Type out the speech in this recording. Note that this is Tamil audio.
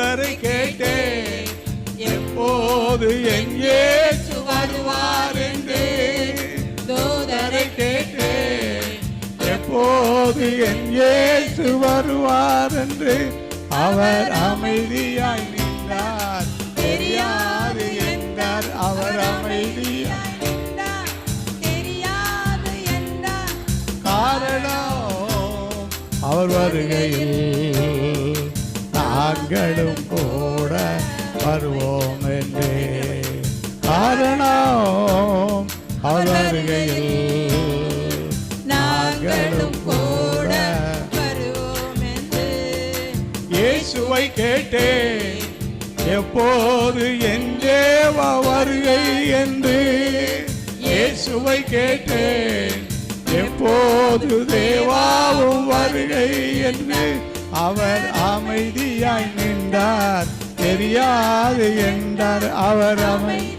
தூதரை கேட்டேன், எப்போது என் இயேசு வருவார் என்று. தூதரை கேட்டேன், எப்போது என் இயேசு வருவார் என்று. அவர் அமைதியாய் நின்றார், தெரியாது என்றார். அவர் அமைதியாய் நின்றார், தெரியாது என்றார். காரணம் அவர் வருகையில் நாங்களும் கூட வருவோம் என்றே. காரணம் அவர் வருகையில் நாங்களும் கூட வருவோம் என்று. இயேசுவை கேட்டேன், எப்போது என் தேவா வருகை என்று. இயேசுவை கேட்டேன், எப்போது தேவாவும் வருகை என்று. அவர் அமைதியாய் நின்றார், தெரியாது என்றார். அவர் அமைதி